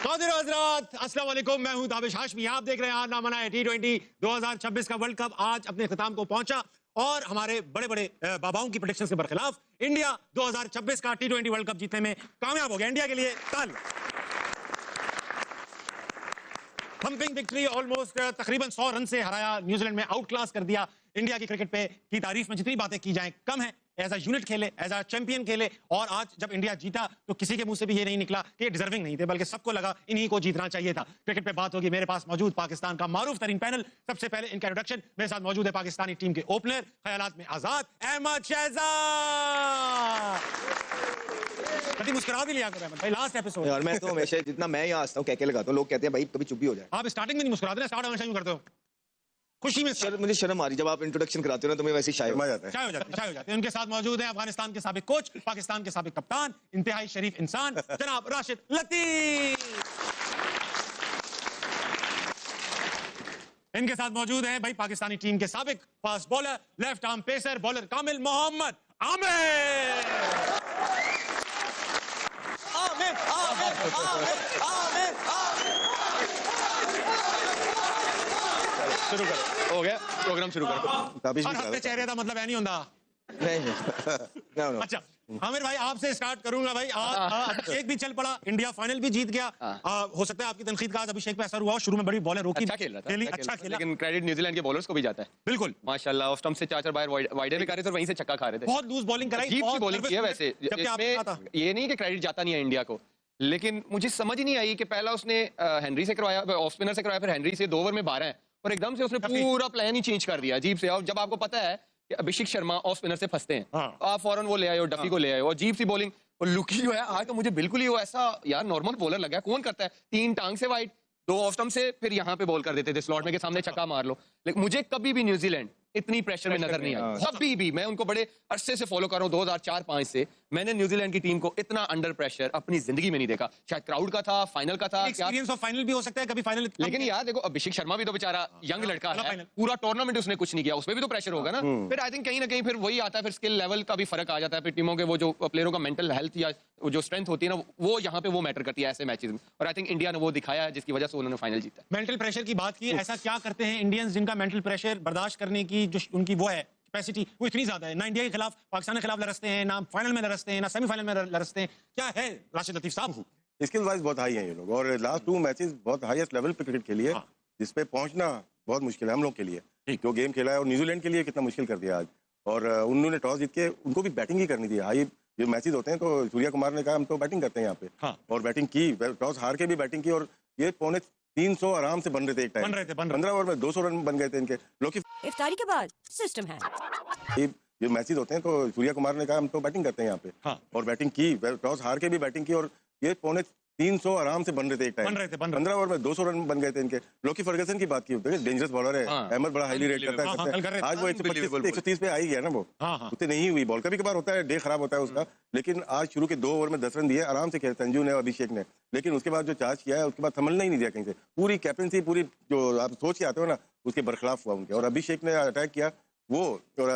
अस्सलाम वालेकुम, मैं हूं दाविश हाशमी। आप देख रहे हैं ना मना है T20 2026 का वर्ल्ड कप आज अपने खिताम को पहुंचा और हमारे बड़े बड़े बाबाओं की प्रेडिक्शंस के बरखिलाफ इंडिया 2026 का T20 वर्ल्ड कप जीतने में कामयाब हो गया। इंडिया के लिए तालियां। थंपिंग विक्ट्री, ऑलमोस्ट तकरीबन 100 रन से हराया, न्यूजीलैंड में आउट क्लास कर दिया। इंडिया की क्रिकेट पे की तारीफ में जितनी बातें की जाएं कम है। एज अ यूनिट खेले, एज अ चैंपियन खेले और आज जब इंडिया जीता तो किसी के मुंह से भी ये नहीं निकला कि ये डिजर्विंग नहीं थे, बल्कि सबको लगा इन्हीं को जीतना चाहिए था। क्रिकेट पे बात होगी। मेरे पास मौजूद पाकिस्तान का मारूफ तरीन पैनल। सबसे पहले इनका इंट्रोडक्शन, मेरे साथ मौजूद है पाकिस्तानी टीम के ओपनर, ख्यालात में आजाद अहमद शहजाद। कभी मुस्कुरा भी लिया करो अहमद भाई, लास्ट एपिसोड। यार मैं तो हमेशा जितना मैं यहाँ हंसता हूँ कहके लगाता हूँ, लोग कहते हैं भाई कभी चुप भी हो जाए। आप स्टार्टिंग में नहीं मुस्कुराते, स्टार्ट हमेशा यूं करते हो खुशी में। मुझे शर्म आ रही जब आप इंट्रोडक्शन कराते हो ना, तो मैं वैसे ही शाय हो जाता है। शाय हो जाते हैं। उनके साथ मौजूद हैं अफगानिस्तान के साबिक कोच, पाकिस्तान के साबिक कप्तान, इंतहाई शरीफ इंसान जनाब राशिद लतीफ। इनके साथ मौजूद हैं भाई पाकिस्तानी टीम के साबिक fast bowler, left arm pacer, bowler Kamil Mohammad Aamir. शुरू कर, हो गया प्रोग्राम शुरू कर। हर चेहरे का मतलब है नहीं होता। नहीं अच्छा आमिर भाई आपसे स्टार्ट करूंगा भाई। अभिषेक भी चल पड़ा, इंडिया फाइनल भी जीत गया। हो सकता है आपकी तनकीद का आज अभिषेक पे असर हुआ। शुरू में बड़ी बॉलर रोकी, अच्छा खेल रहा था, अच्छा खेला, लेकिन क्रेडिट न्यूजीलैंड के बॉलर्स को भी जाता है। बिल्कुल माशाल्लाह, ऑफ स्टंप से 4-4 बार वाइडर भी कर रहे थे और वहीं से छक्का खा रहे थे। बहुत लूज बॉलिंग कराई, अजीब सी बॉलिंग की है वैसे। इसमें ये नहीं कि क्रेडिट जाता नहीं है इंडिया को, लेकिन मुझे समझ ही नहीं आई कि पहला उसने हेनरी से करवाया, ऑफ स्पिनर से करवाया, फिर हेनरी से 2 ओवर में 12 है और एकदम से उसने पूरा प्लान ही चेंज कर दिया अजीब से। और जब आपको पता है कि अभिषेक शर्मा ऑफ स्पिनर से फंसते हैं, आप फौरन वो ले आए हो, डफी को ले आए हो। अजीब सी बॉलिंग और लुकी जो है आज तो मुझे बिल्कुल ही वो ऐसा यार नॉर्मल बॉलर लगा। कौन करता है 3 टांग से वाइड, 2 ऑफ स्टंप से, फिर यहाँ पे बॉल कर देते थे स्लॉट में के सामने छक्का मार लो। लेकिन मुझे कभी भी न्यूजीलैंड इतनी प्रेशर में नजर नहीं आई, कभी भी। मैं उनको बड़े अरसे से फॉलो कर रहा हूँ, 2004-5 से मैंने न्यूजीलैंड की टीम को इतना अंडर प्रेशर अपनी जिंदगी में नहीं देखा। शायद क्राउड का था, फाइनल का था, एक्सपीरियंस ऑफ फाइनल भी हो सकता है कभी फाइनल। लेकिन यार देखो अभिषेक शर्मा भी तो बेचारा यंग लड़का है, पूरा टूर्नामेंट उसने कुछ नहीं किया, उसमें भी तो प्रेशर होगा ना। फिर आई थिंक कहीं ना कहीं फिर वही आता है, फिर स्किल लेवल का भी फर्क आ जाता है। फिर टीमों के वो जो प्लेयरों का मेंटल हेल्थ या जो स्ट्रेंथ होती है ना, वो यहाँ पे वो मैटर करती है ऐसे मैचेस में। और आई थिंक इंडिया ने वो दिखाया जिसकी वजह से उन्होंने फाइनल जीता। मेंटल प्रेशर की बात की, ऐसा क्या करते हैं इंडियंस जिनका मेंटल प्रेशर बर्दाश्त करने की जो उनकी वो है कैपेसिटी वो इतनी ज्यादा है? ना इंडिया के खिलाफ, पाकिस्तान के खिलाफ लड़ते हैं, ना फाइनल में लड़ते हैं, ना सेमीफाइनल में लड़ते हैं। क्या है राशिद लतीफ साहब? स्किल वाइज बहुत हाई हैं ये लोग और लास्ट 2 मैचेस बहुत हाईएस्ट लेवल पे क्रिकेट खेली है, जिसपे पहुंचना बहुत मुश्किल है हम लोग के लिए जो गेम खेला है। और न्यूजीलैंड के लिए कितना मुश्किल कर दिया आज। और उन्होंने टॉस जीत के उनको भी बैटिंग ही करनी थी। हाई जो मैचेस होते हैं तो सूर्या कुमार ने कहा हम तो बैटिंग करते हैं यहाँ पे, और बैटिंग की, टॉस हार के भी बैटिंग की और ये 350 आराम से बन रहे थे एक टाइम। 15 ओवर में 200 रन बन गए थे इनके। लोग इफ्तारी के बाद सिस्टम है, जो मैचेस होते हैं तो सूर्या कुमार ने कहा हम तो बैटिंग करते हैं यहाँ पे, और बैटिंग की, टॉस हार के भी बैटिंग की और ये 350 आराम से बन रहे थे एक टाइम। 15 ओवर में 200 रन बन गए थे इनके। लोकी फर्गसन की बात की होती है, डेंजरस बॉलर है, अहमद बड़ा हाईली रेट करता है। आज वो 125-130 पे आ ही गया ना, वो उतनी नहीं हुई बॉल। कभी कभार होता है, डे खराब होता है उसका, लेकिन आज शुरू के 2 ओवर में 10 रन दिए आराम से खेले संजू ने और अभिषेक ने। लेकिन उसके बाद जो चार्ज किया है उसके बाद थमलना ही नहीं दिया कहीं से। पूरी कैप्टनसी, पूरी जो आप सोच के आते हो ना, उसके बरखिलाफ हुआ उनके। और अभिषेक ने अटैक किया वो, और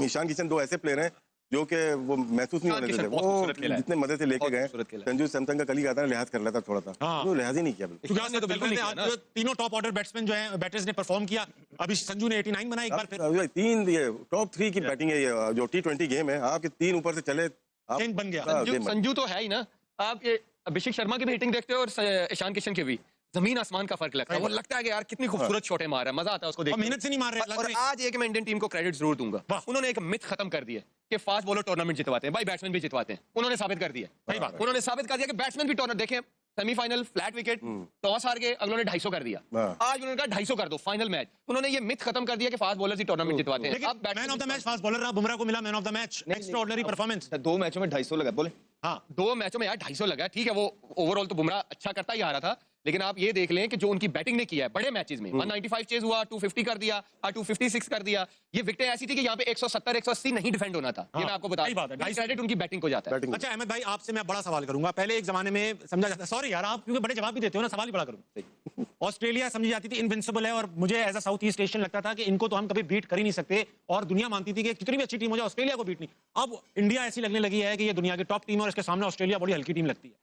ईशान किशन 2 ऐसे प्लेयर हैं जो कि वो महसूस नहीं होने देते। वो जितने मजे से लेके गए, संजू सैमसंग का कल ही कहा था लिहाज कर लेता थोड़ा था, वो लिहाज ही नहीं किया बिल्कुल। तीनों टॉप ऑर्डर बैट्समैन जो है बैटर्स ने परफॉर्म किया। अभी संजू ने 89 बनाया एक बार फिर। 3 ये टॉप 3 की बैटिंग है। ये जो T20 गेम है, आपके 3 ऊपर से चले बन गया। संजू तो है ही ना। आप ये अभिषेक शर्मा की भी हिटिंग देखते हो और ईशान किशन की भी, जमीन आसमान का फर्क लगता है। वो लगता है कि यार कितनी खूबसूरत शॉटें मार रहा है, मजा आता है उसको देखकर। मेहनत से नहीं मार रहे। और आज एक मैं इंडियन टीम को क्रेडिट जरूर दूंगा, उन्होंने एक मिथ खत्म कर दिया कि फास्ट बॉलर टूर्नामेंट जितवाते हैं। भाई बैट्समैन भी जितवाते हैं, उन्होंने साबित कर दिया। सही बात, उन्होंने साबित कर दिया कि बैट्समैन भी टूर्नामेंट देखें, सेमीफाइनल फ्लैट विकेट, टॉस हार के अगले ने 250 कर दिया। आज उन्होंने कहा 250 कर दो फाइनल मैच। उन्होंने ये मिथ खत्म कर दिया कि फास्ट बॉलर ही टूर्नामेंट जितवाते हैं। अब man of the match fast bowler रहा, बुमराह को मिला man of the match. Extraordinary performance. 2 मैचों में 250 लगा बोले। हाँ 2 मैचों में यार 250 लगा, ठीक है। वो ओवरऑल तो बुमराह अच्छा करता ही आ रहा था, लेकिन आप ये देख लें कि जो उनकी बैटिंग ने किया है बड़े मैचेस में, 195 चेज हुआ, 250 कर दिया, 256 कर दिया। ये विकेटें ऐसी थी कि यहाँ पे 170-180 नहीं डिफेंड होना था। ये मैं आपको बता दूं, क्रेडिट उनकी बैटिंग को जाता है। अच्छा अहमद भाई आपसे मैं बड़ा सवाल करूंगा। पहले एक जमाने में समझा जाता, सॉरी यार आप क्योंकि बड़े जवाब भी देते हो ना, सवाल ही बड़ा करूं। ऑस्ट्रेलिया समझी जाती थी इनविंसिबल है, और मुझे as a South East Asian लगता था कि इनको तो हम कभी बीट कर ही नहीं सकते, और दुनिया मानती थी कि कितनी भी अच्छी टीम हो जाए ऑस्ट्रेलिया को बीट नहीं। अब इंडिया ऐसी लगने लगी है कि ये दुनिया की टॉप टीम है और इसके सामने ऑस्ट्रेलिया बड़ी हल्की टीम लगती है।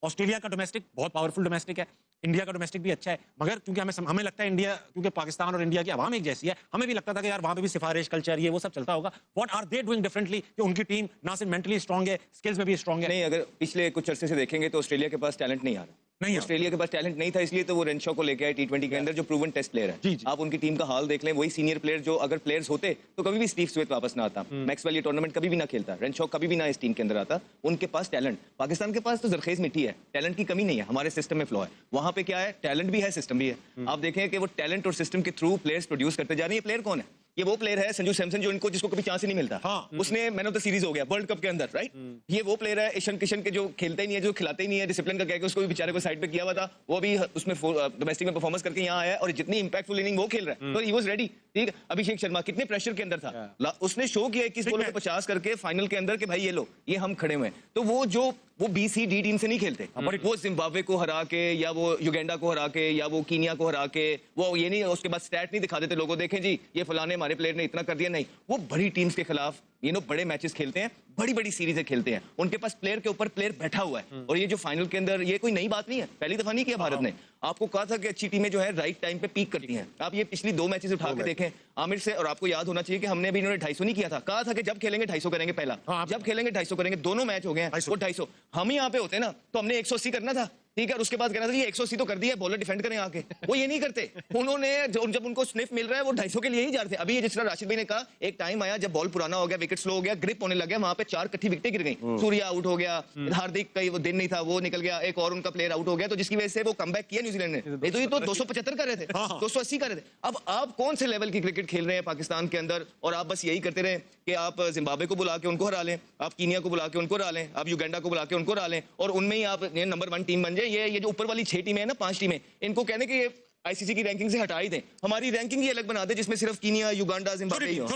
ऑस्ट्रेलिया का डोमेस्टिक बहुत पावरफुल डोमेस्टिक है, इंडिया का डोमेस्टिक भी अच्छा है, मगर क्योंकि हमें लगता है इंडिया, क्योंकि पाकिस्तान और इंडिया की आवाम एक जैसी है, हमें भी लगता था कि यार वहां पे भी सिफारिश कल्चर ये वो सब चलता होगा। What are they doing differently कि उनकी टीम ना सिर्फ मेंटली स्ट्रांग है, स्किल्स में भी स्ट्रांग है? नहीं, अगर पिछले कुछ अरसे से देखेंगे तो ऑस्ट्रेलिया के पास टैलेंट नहीं आ रहा। नहीं, ऑस्ट्रेलिया के पास टैलेंट नहीं था, इसलिए तो वो रेनशॉ को लेके आए T20 के अंदर, जो प्रूवन टेस्ट प्लेयर है। जी, जी। आप उनकी टीम का हाल देख लें, वही सीनियर प्लेयर जो अगर प्लेयर्स होते तो कभी भी स्टीव स्मिथ वापस ना आता, मैक्सवेल ये टूर्नामेंट कभी भी ना खेलता, रेनशॉ कभी भी ना इस टीम के अंदर आता। उनके पास टैलेंट, पाकिस्तान के पास तो जरखेज मिट्टी है, टैलेंट की कमी नहीं है, हमारे सिस्टम में फ्लॉ है। वहां पे क्या है, टैलेंट भी है, सिस्टम भी है। आप देखें कि वो टैलेंट और सिस्टम के थ्रू प्लेयर्स प्रोड्यूस करते जा रहे हैं। ये प्लेयर कौन है? ये वो प्लेयर है संजू सैमसन, जो इनको जिसको कभी चांस ही नहीं मिलता। हाँ। उसने मैन ऑफ द सीरीज हो गया वर्ल्ड कप के अंदर, राइट? ये वो प्लेयर है ईशान किशन के, जो खेलते ही नहीं है, जो खिलाते ही नहीं है, डिसिप्लिन का कह के उसको भी बेचारे को साइड पे किया हुआ था, वो भी उसमें डोमेस्टिक में परफॉर्मेंस करके यहाँ आया और जितनी इंपैक्टफुल इनिंग वो खेल रहा है, तो ही वाज रेडी। ठीक, अभिषेक शर्मा कितने प्रेशर के अंदर था, उसने शो किया 21 बॉलों पे 50 करके फाइनल के अंदर कि भाई ये लो, ये हम खड़े हुए हैं। तो वो BC-D टीम से नहीं खेलते, वो जिम्बाब्वे को हरा के या वो युगांडा को हरा के या वो कीनिया को हरा के, वो ये नहीं उसके बाद स्टैट नहीं दिखा देते लोगों, देखें जी ये फलाने हमारे प्लेयर ने इतना कर दिया, नहीं, वो बड़ी टीम्स के खिलाफ बड़े मैचेस खेलते हैं, बड़ी बड़ी सीरीजें खेलते हैं, उनके पास प्लेयर के ऊपर प्लेयर बैठा हुआ है। और ये जो फाइनल के अंदर, ये कोई नई बात नहीं है, पहली दफा नहीं किया भारत ने। आपको कहा था कि अच्छी टीमें जो है राइट टाइम पे पीक करती हैं। आप ये पिछली 2 मैचेस उठा के देखें आमिर से, और आपको याद होना चाहिए कि हमने अभी इन्होंने 250 नहीं किया था, कहा था कि जब खेलेंगे 250 करेंगे पहला, जब खेलेंगे 250 करेंगे, दोनों मैच हो गए हैं वो 250। हम ही यहाँ पे होते ना तो हमने 180 करना था, ठीक है, और उसके बाद कहना था ये 180 तो कर दिया, बॉलर डिफेंड करें आके, वो ये नहीं करते। उन्होंने जब उनको स्निफ मिल रहा है वो 250 के लिए ही जा रहे थे। अभी जिस तरह राशिद भाई ने कहा, एक टाइम आया जब बॉल पुराना हो गया, विकेट स्लो हो गया, ग्रिप होने लग गया, वहां पे 4 इकट्ठी विकेटें गिर गई, सूर्या आउट हो गया, हार्दिक कई वो दिन नहीं था वो निकल गया, एक और उनका प्लेयर आउट हो गया, तो जिसकी वजह से वो कमबैक किया न्यूजीलैंड ने। नहीं तो ये तो 275 कर रहे थे, 280 कर रहे थे। अब आप कौन से लेवल की क्रिकेट खेल रहे हैं पाकिस्तान के अंदर, और आप बस यही करते रहे कि आप जिम्बाब्वे को बुला के उनको हरा लें, आप कीनिया को बुला के उनको हरा लें, आप युगांडा को बुला के उनको हरा लें, और उनमें ही आप नंबर 1 टीम बन जाए। ये जो ऊपर वाली 6 टीमें हैं ना, 5 टीमें, इनको कहने कि ये ICC की रैंकिंग से हटा ही दें, हमारी रैंकिंग ही अलग बना दे, जिसमें सिर्फ कीनिया, युगांडा, जिम्बाब्वे हो।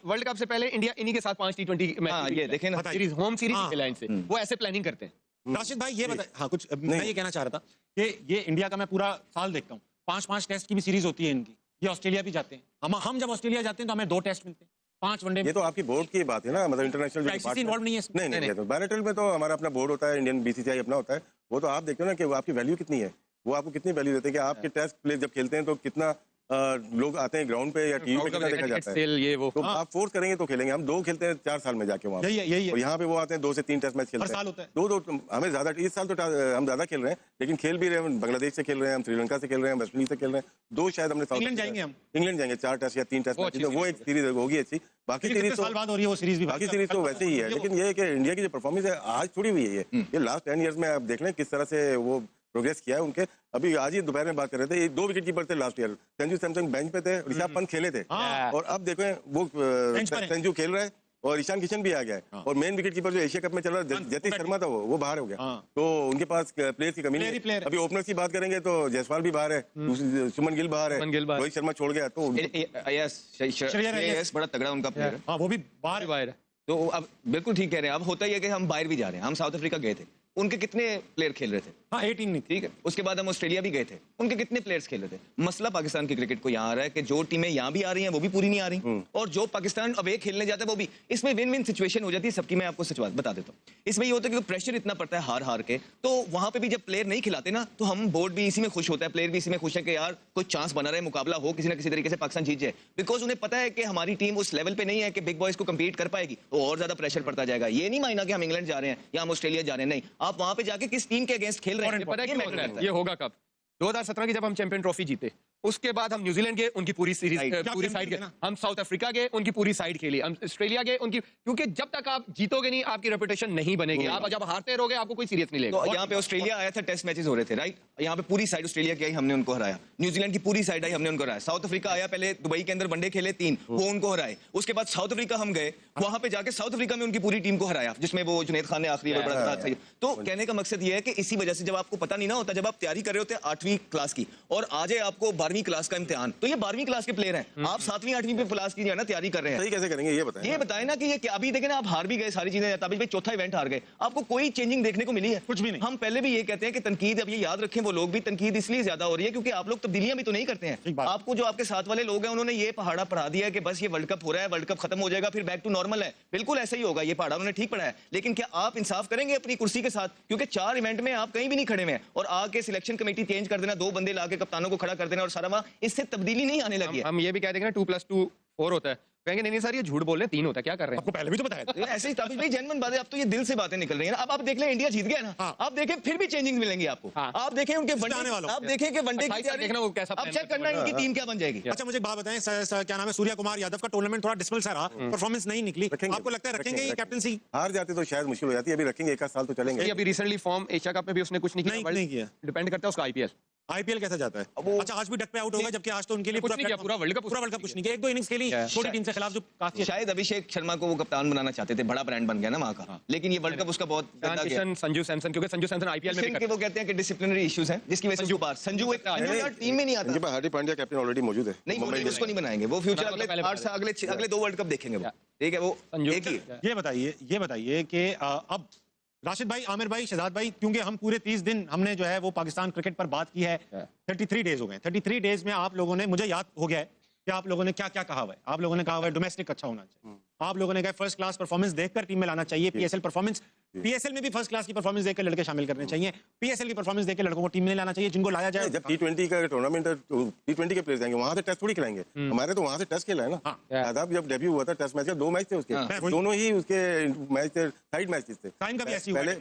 वर्ल्ड कप से पहले इंडिया इन्हीं के साथ 5 T20 मैच, ये देखें ना, सीरीज, होम सीरीज खेला इनसे, वो ऐसे प्लानिंग करते हैं। राशिद भाई ये बताए, हाँ कुछ मैं ये कहना चाह रहा था कि ये इंडिया का मैं पूरा साल देखता हूँ, 5-5 टेस्ट की भी सीरीज होती है इनकी, ये ऑस्ट्रेलिया भी जाते हैं, हम जब ऑस्ट्रेलिया जाते हैं तो हमें 2 टेस्ट मिलते हैं, 5 वनडे। ये तो आपकी बोर्ड की बात है ना, मतलब इंटरनेशनल इन्वॉल्व नहीं है इसमें। नहीं, तो बायलैटरल में तो हमारा अपना बोर्ड होता है, इंडियन BCCI अपना होता है, वो तो आप देखते हो ना कि वो आपकी वैल्यू कितनी है, वो आपको कितनी वैल्यू देते हैं कि आपके टेस्ट प्ले जब खेलते हैं तो कितना लोग आते हैं ग्राउंड पे या टीवी पे, कितना देखा जाता है। ये वो तो आप फोर्स करेंगे तो खेलेंगे, हम 2 खेलते हैं 4 साल में जाके वहाँ, यही और यहाँ पे वो आते हैं 2 से 3 टेस्ट मैच खेलते हैं, हर साल होता है। 2 हमें ज्यादा, इस साल तो हम ज्यादा खेल रहे हैं, लेकिन खेल भी रहे हैं, बांग्लादेश से खेल रहे हैं, हम श्रीलंका से खेल रहे हैं, वेस्ट इंडीज से खेल रहे हैं, 2 शायद हमने इंग्लैंड जाएंगे, हम इंग्लैंड जाएंगे 4 टेस्ट या 3 टेस्ट मैच, तो वो एक सीरीज होगी अच्छी। बाकी सीरीज साल बाद हो रही है वो सीरीज भी, बाकी सीरीज तो वैसे ही है, लेकिन ये है कि इंडिया की जो परफॉर्मेंस है आज थोड़ी हुई है, ये लास्ट 10 ईयर्स में आप देख लें किस तरह से वो प्रोग्रेस किया है उनके। अभी आज ही दोपहर में बात कर रहे थे, ये 2 विकेट कीपर थे last year, Sanju Samson bench पे थे, ऋषभ पंत खेले थे, और अब देखो वो संजू खेल रहा है और ईशान किशन भी आ गया है, और मेन विकेट कीपर जो एशिया कप में चल रहा है जतिन शर्मा था वो बाहर हो गया, तो उनके पास प्लेयर्स की कमी नहीं है। अभी ओपनर्स की बात करेंगे तो जायसवाल भी बाहर है, सुमन गिल बाहर है, रोहित शर्मा छोड़ गया, तो यस बड़ा तगड़ा उनका प्लेयर है, वो भी बाहर है। तो अब बिल्कुल ठीक कह रहे हैं। अब होता ही है कि हम बाहर भी जा रहे हैं, हम साउथ अफ्रीका गए थे, उनके कितने प्लेयर खेल रहे थे? हाँ 18 नहीं, ठीक है। उसके बाद हम ऑस्ट्रेलिया भी गए थे, उनके कितने प्लेयर्स खेल रहे थे? मसला पाकिस्तान की क्रिकेट को यहाँ आ रहा है कि जो टीमें यहाँ भी आ रही हैं वो भी पूरी नहीं आ रही, और जो पाकिस्तान अवे खेलने जाता है वो भी, इसमें विन विन सिचुएशन हो जाती है सबकी। मैं आपको सच बात बता देता हूँ, इसमें ये होता है कि प्रेशर इतना पड़ता है हार हार के, तो वहां पे भी जब प्लेयर नहीं खिलाते ना, तो हम बोर्ड भी इसी में खुश होता है, प्लेयर भी इसी में खुश है कि यार कोई चांस बना रहे, मुकाबला हो किसी ना किसी तरीके से पाकिस्तान जीत जाए, बिकॉज उन्हें पता है कि हमारी टीम उस लेवल पे नहीं है कि बिग बॉयज को कम्पीट कर पाएगी, तो और ज्यादा प्रेशर पड़ता जाएगा। ये नहीं मायना कि हम इंग्लैंड जा रहे हैं या हम ऑस्ट्रेलिया जा रहे हैं, नहीं, आप वहां पे जाके किस टीम के अगेंस्ट खेल रहे हैं, पता है ये होगा कब? 2017 की जब हम चैंपियन ट्रॉफी जीते, उसके बाद हम न्यूजीलैंड गए, उनकी पूरी सीरीज पूरी साइड गए, हम साउथ अफ्रीका गए, उनकी पूरी साइड खेली, हम ऑस्ट्रेलिया गए उनकी, क्योंकि जब तक आप जीतोगे नहीं आपकी रेपुटेशन नहीं बनेगी, आप जब हारते रहोगे आपको कोई सीरियस नहीं लेगा। तो यहाँ पे ऑस्ट्रेलिया आया था, टेस्ट मैचेस हो रहे थे, राइट, यहाँ पे पूरी साइड ऑस्ट्रेलिया की आई, हमने उनको हराया, न्यूजीलैंड की पूरी साइड आई, हमने उनको हराया, साउथ अफ्रीका आया, पहले दुबई के अंदर वनडे खेले 3, वो उनको हराए, उसके बाद साउथ अफ्रीका हम गए, वहां पे जाके साउथ अफ्रीका में उनकी पूरी टीम को हराया, जिसमें वो जुनैद खान ने आखिरी ओवर बड़ा था। तो कहने का मकसद ये है कि इसी वजह से जब आपको पता नहीं ना होता, जब आप तैयारी कर रहे होते हैं 8वीं क्लास की, और आज आपको 12वीं 12वीं क्लास का इम्तिहान, तो ये 12वीं क्लास के प्लेयर हैं, आप 7वीं 8वीं क्लास की जो है ना तैयारी कर रहे हैं। सही कैसे करेंगे ये बताएं? ये बताएं ना कि ये अभी देखें ना, आप हार भी गए, सारी चीजें, तभी भाई चौथा इवेंट हार गए, आपको कोई चेंजिंग देखने को मिली है? कुछ भी नहीं। हम पहले भी ये कहते हैं कि तनकीद, अब ये याद रखें, वो लोग भी तनकीद इसलिए ज्यादा हो रही है क्योंकि आप लोग तब्दीलियां भी तो नहीं करते हैं। आपको जो आपके साथ वाले लोग हैं उन्होंने ये पहाड़ा पढ़ा दिया है कि बस ये वर्ल्ड कप हो रहा है, वर्ल्ड कप खत्म हो जाएगा, फिर बैक टू नॉर्मल है। बिल्कुल ऐसा ही होगा, ये पहाड़ा उन्होंने ठीक पढ़ा है, लेकिन क्या आप इंसाफ करेंगे अपनी कुर्सी के साथ? क्योंकि 4 इवेंट में आप कहीं भी नहीं खड़े हुए हैं, और आके सिलेक्शन कमेटी चेंज कर देना, 2 बंदे लाके कप्तानों को खड़ा कर देना और सारा वहां, इससे तब्दीली नहीं आने लगी है। हम ये भी कह देंगे ना 2+2 4 होता है, कहेंगे नहीं सर ये झूठ बोल रहे हैं, 3 होता है, क्या कर रहे हैं? आपको पहले भी तो बताया था। ऐसे ही ताबिश भाई जेन्युइन बात है, अब तो ये दिल से बातें निकल रही हैं। अब आप देख लें इंडिया जीत गया ना, आप देखें फिर भी चेंजिंग मिलेंगी आपको। आप देखें उनके वनडे, आप देखें कि वनडे की तैयारी देखना वो कैसा, अब चेक करना इनकी टीम क्या बन जाएगी। अच्छा मुझे एक बात बताएं, क्या नाम है, सूर्या कुमार यादव का टूर्नामेंट थोड़ा डिस्पल सा रहा, परफॉर्मेंस नहीं निकली, आपको लगता है रखेंगे ये कैप्टनसी? हार जाते तो शायद मुश्किल हो जाती है, अभी रखेंगे, 1 साल तो चलेंगे। अभी रिसेंटली फॉर्म एशिया कप में भी उसने कुछ नहीं किया, डिपेंड करता है उसका आईपीएल कैसा जाता है। अच्छा आज भी डक पे आउट होगा, जबकि आज तो उनके लिए कुछ नहीं किया, पूरा वर्ल्ड कप कुछ नहीं किया, 1-2 इनिंग्स खेली छोटी टीम से खिलाफ, जो काफी शायद अभिषेक शर्मा को वो कप्तान बनाना चाहते थे, बड़ा ब्रांड बन गया ना वहां का, लेकिन ये वर्ल्ड कप उसका बहुत गंदा गया। संजू सैमसन, क्योंकि संजू सैमसन आईपीएल में भी वो कहते हैं कि डिसिप्लिनरी इश्यूज हैं, जिसकी वजह से संजू एक टीम में नहीं आता। हार्दिक पांड्या कैप्टन ऑलरेडी मौजूद है, नहीं उसको नहीं बनाएंगे, वो फ्यूचर अगले 2 वर्ल्ड कप देखेंगे वो, ठीक है वो एक ही। ये बताइए कि अब राशिद भाई, आमिर भाई, शहजाद भाई, क्योंकि हम पूरे 30 दिन हमने जो है वो पाकिस्तान क्रिकेट पर बात की है, 33 डेज हो गए, 33 डेज में आप लोगों ने, मुझे याद हो गया है कि आप लोगों ने क्या क्या कहा हुआ है। आप लोगों ने कहा हुआ है डोमेस्टिक अच्छा होना चाहिए, आप लोगों ने कहा फर्स्ट क्लास परफॉर्मेंस देखकर टीम में लाना चाहिए, पीएसएल परफॉर्मेंस, पीएसएल में भी फर्स्ट क्लास की परफॉर्मेंस देखकर लड़के शामिल करने चाहिए, पीएसएल की परफॉर्मेंस देखकर लड़कों को टीम में लाना चाहिए, जिनको लाया जाए। जब T20 का टूर्नामेंट है, T20 के प्लेयर्स जाएंगे वहां से टेस्ट थोड़ी खिलाएंगे, हमारे तो वहां से टेस्ट खेला है ना। शादाब जब डेब्यू हुआ था टेस्ट मैच का, 2 मैच थे उसके, दोनों ही उसके मैच थे, साइड मैचेस थे।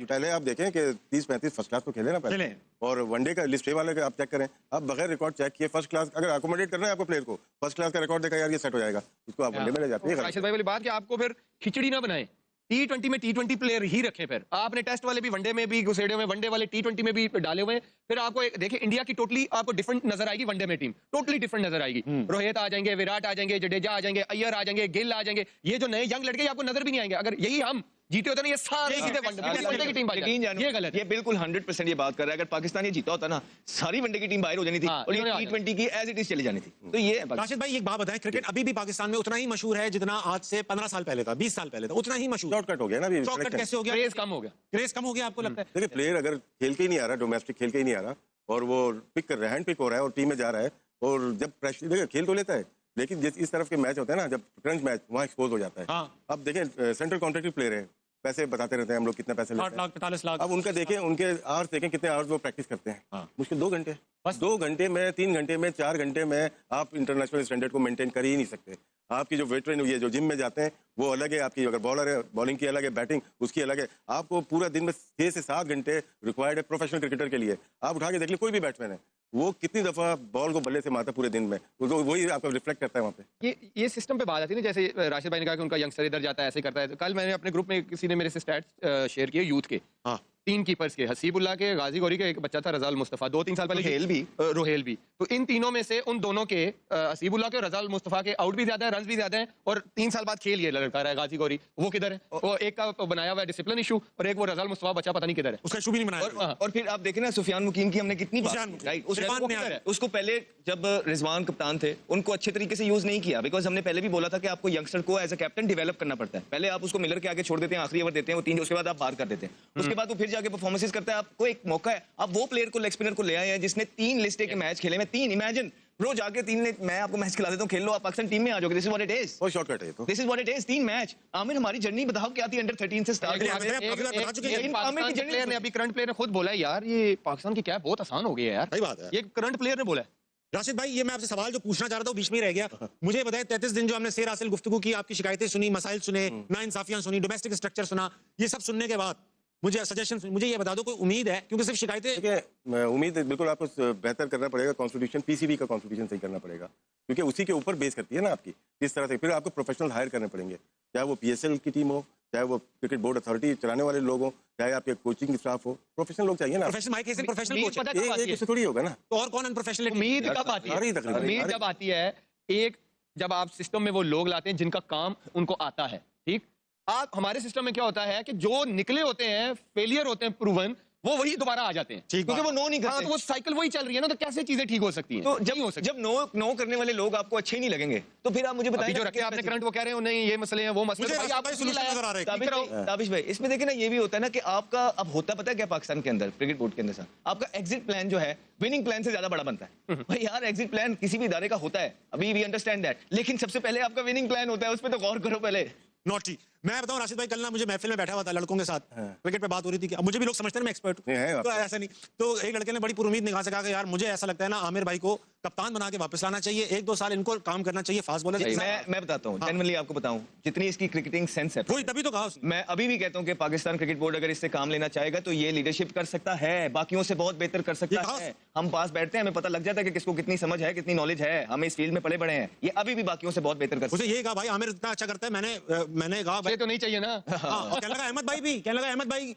पहले आप देखें कि 30-35 फर्स्ट क्लास तो खेले ना पहले, और वनडे का लिस्ट वाले का आप चेक करें, आप बगैर रिकॉर्ड चेक किए फर्स्ट क्लास, अगर अकोमोडेट करना है आपको प्लेयर को, फर्स्ट क्लास का रिकॉर्ड देखा यार ये सेट हो जाएगा, इसको आप वनडे में ले जाते हैं। राशिद भाई वाली बात कि आपको फिर खिचड़ी ना बनाए, T20 में T20 प्लेयर ही रखें, फिर आपने टेस्ट वाले भी वनडे में भी घुसेड़े हुए, वनडे वाले T20 में भी डाले हुए, फिर आपको देखिए इंडिया की टोटली आपको डिफरेंट नजर आएगी, वनडे में टीम टोटली डिफरेंट नजर आएगी। रोहित आ जाएंगे, विराट आ जाएंगे, जडेजा आ जाएंगे, अय्यर आ जाएंगे, गिल आ जाएंगे, ये जो नए यंग लड़के आपको नजर भी नहीं आएंगे। अगर यही हम जीते होते ना, ये सारे सीधे वनडे की टीम बाहर, ये गलत है। ये बिल्कुल 100% ये बात कर रहा है, अगर पाकिस्तान ये जीता होता ना, सारी वनडे की टीम बाहर हो जानी थी और ये T20 की एज इट इज चली जानी थी। तो ये राशिद भाई एक बात बताएं, क्रिकेट अभी भी पाकिस्तान में उतना ही मशहूर है जितना आज से 15 साल पहले था, 20 साल पहले था, उतना ही मशहूर। शॉर्टकट हो गया ना, अभी शॉर्टकट कैसे हो गया? क्रेज कम हो गया, क्रेज कम हो गया आपको लगता है? देखिए प्लेयर अगर खेल के ही नहीं आ रहा, डोमेस्टिक खेल के ही नहीं आ रहा, और वो पिक कर रहा है, हैंड पिक हो रहा है और टीम में जा रहा है, और जब प्रेशर देखिए खेल तो लेता है, लेकिन जिस इस तरफ के मैच होते हैं ना, जब क्रंच मैच, वहाँ एक्सपोज हो जाता है। अब देखें सेंट्रल कॉन्ट्रैक्टिव प्लेयर है, पैसे बताते रहते हैं हम लोग कितने पैसे लेते हैं, 45 लाख। अब उनका देखें, उनके आवर्स देखें कितने आवर्स वो प्रैक्टिस करते हैं, मुश्किल 2 घंटे, बस 2 घंटे में, 3 घंटे में, 4 घंटे में आप इंटरनेशनल स्टैंडर्ड को मेंटेन कर ही नहीं सकते। आपकी जो वेटरन ये जो जिम में जाते हैं वो अलग है, आपकी अगर बॉलर है बॉलिंग की अलग है, बैटिंग उसकी अलग है, आपको पूरा दिन में 6 से 7 घंटे रिक्वायर्ड है प्रोफेशनल क्रिकेटर के लिए। आप उठा के देख लीजिए कोई भी बैट्समैन है, वो कितनी दफा बॉल को बल्ले से मारता पूरे दिन में, वही आपको रिफ्लेक्ट करता है वहाँ पे। ये सिस्टम पे बात आती है ना, जैसे राशिद भाई ने कहा कि उनका यंगस्टर इधर जाता है, ऐसे करता है। कल मैंने अपने ग्रुप में किसी ने मेरे से स्टैट्स शेयर किए यूथ के, 3 कीपर्स के, हसीबुल्लाह के, गाजी गौरी के, एक बच्चा था रजाल मुस्तफा, 2-3 साल पहले रोहेल भी, तो इन तीनों में से उन दोनों के, हसीबुल्लाह के और रजाल मुस्तफा के आउट भी ज्यादा है, रन भी ज्यादा है, और 3 साल बाद खेल ये लड़का रहा है गाजी गौरी, वो किधर है? वो एक का बनाया हुआ है डिसिप्लिन इशू, और एक वो रजाल मुस्तफा बच्चा पता नहीं किधर है, उसका इशू भी नहीं बनाया। और फिर आप देखें ना सुफियान मुकीम की हमने कितनी उसको पहले जब रिजवान कप्तान थे उनको अच्छे तरीके से यूज नहीं किया, बिकॉज हमने पहले भी बोला था कि आपको यंगस्टर को एज अ कैप्टन डेवलप करना पड़ता है। पहले आप उसको मिलर के आगे छोड़ देते हैं, आखिरी ओवर देते हैं वो 3, उसके बाद आप बाहर कर देते हैं, उसके बाद वो फिर जाके परफॉर्मेंस करता है। आपको एक मौका है, आप वो प्लेयर को, लेग स्पिनर को ले आए हैं जिसने 3 लिस्टे के मैच खेले में 3, इमेजिन रोज आके 3 मैं आपको मैच खिला देता हूं, खेल लो, आप पाकिस्तान टीम में आ जाओगे। This is what it is, वो शॉर्टकट है, तो this is what it is. 3 match Aamir, हमारी जर्नी बताओ क्या थी अंडर 13 से स्टार्ट। आमिर की प्लेयर ने, अभी करंट प्लेयर ने खुद बोला है यार ये पाकिस्तान की क्या बहुत आसान हो गई है यार, सही बात है, ये करंट प्लेयर ने बोला है। राशिद भाई ये मैं आपसे सवाल जो पूछना चाह रहा था वो बीच में ही रह गया, मुझे बताएं 33 दिन जो हमने सेर हासिल गुफ्तगू की, आपकी शिकायतें सुनी, मसाइल सुने, नाइंसाफियां सुनी, डोमेस्टिक स्ट्रक्चर सुना, ये सब सुनने के बाद मुझे सजेशन, मुझे ये बता दो कोई उम्मीद है? क्योंकि सिर्फ शिकायतें, उम्मीद बिल्कुल आपको बेहतर करना पड़ेगा, कॉन्स्टिट्यूशन पीसीबी का कॉन्स्टिट्यूशन सही करना पड़ेगा, क्योंकि उसी के ऊपर बेस करती है ना आपकी किस तरह से। फिर आपको प्रोफेशनल हायर करने पड़ेंगे, चाहे वो पीएसएल की टीम हो, चाहे वो क्रिकेट बोर्ड अथॉरिटी चलाने वाले लोग हो, चाहे आपके कोचिंग स्टाफ हो, प्रोफेशनल लोग चाहिए ना। प्रोफेशनल कोच थोड़ी होगा ना, तो और कौन अनप्रोफेशनल? उम्मीद कब आती है? उम्मीद जब आती है एक, जब आप सिस्टम में वो लोग लाते हैं जिनका काम उनको आता है, ठीक। आप हमारे सिस्टम में क्या होता है कि जो निकले होते हैं, फेलियर होते हैं प्रूवन, वो वही दोबारा आ जाते हैं, क्योंकि वो नो नहीं हाँ, करते। तो वो साइकिल वही चल रही है ना, तो कैसे चीजें ठीक हो सकती हैं? तो नहीं हो सकती। जब नो करने वाले लोग आपको अच्छे नहीं लगेंगे तो फिर आप मुझे अभी बताइए जो रखे आपने करंट, वो कह रहे हो नहीं ये मसले हैं वो मसले, मुझे तो भाई आप solution नजर आ रहा है। ताबिश भाई इसमें देखिए ना, ये भी होता है ना कि आपका अब होता पता है क्या पाकिस्तान के अंदर क्रिकेट बोर्ड के अंदर सर, आपका एग्जिट प्लान जो है विनिंग प्लान से ज्यादा बड़ा बनता है। भाई यार एग्जिट प्लान किसी भी इदारे का होता है, अभी वी अंडरस्टैंड दैट, लेकिन सबसे पहले आपका विनिंग प्लान होता है, उस पर तो गौर करो पहले। नॉटी। मैं बताऊं राशिद भाई, कल ना मुझे महफिल में बैठा हुआ था लड़कों के साथ, क्रिकेट पे बात हो रही थी कि अब मुझे भी लोग समझते हैं मैं एक्सपर्ट हूं, तो ऐसा नहीं। तो एक लड़के ने बड़ी पुरुमीद निगाह से कहा कि यार मुझे ऐसा लगता है ना आमिर भाई को कप्तान बना के वापस लाना चाहिए, 1-2 साल इनको काम करना चाहिए फास्ट बॉलर। मैं बताता हूँ जेन्युइनली आपको बताऊं, जितनी इसकी क्रिकेटिंग सेंस है, वही तभी तो कहा उसने। मैं अभी भी कहता हूं कि पाकिस्तान क्रिकेट बोर्ड अगर इससे काम लेना चाहेगा तो ये लीडरशिप कर सकता है, बाकियों से बहुत बेहतर कर सकता है। हम पास बैठते हैं, हमें पता लग जाता है कि किसको कितनी समझ है, कितनी नॉलेज है, हम इस फील्ड में पले बड़े हैं, ये अभी भी बाकियों से बहुत बेहतर कर सकता है। उसे ये कहा भाई आमिर इतना अच्छा करता है, मैंने कहा भाई तो नहीं चाहिए ना। और कहने लगा अहमद भाई भी, कहने लगा अहमद भाई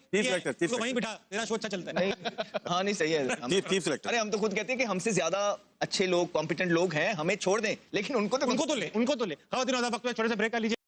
तो वहीं बिठा, तेरा शो अच्छा चलता है। हाँ नहीं सही है। अरे हम तो खुद कहते हैं कि हमसे ज्यादा अच्छे लोग, कॉम्पिटेंट लोग हैं, हमें छोड़ दें, लेकिन उनको तो ले। खवातीन वक्त में छोटे से ब्रेक कर लीजिए।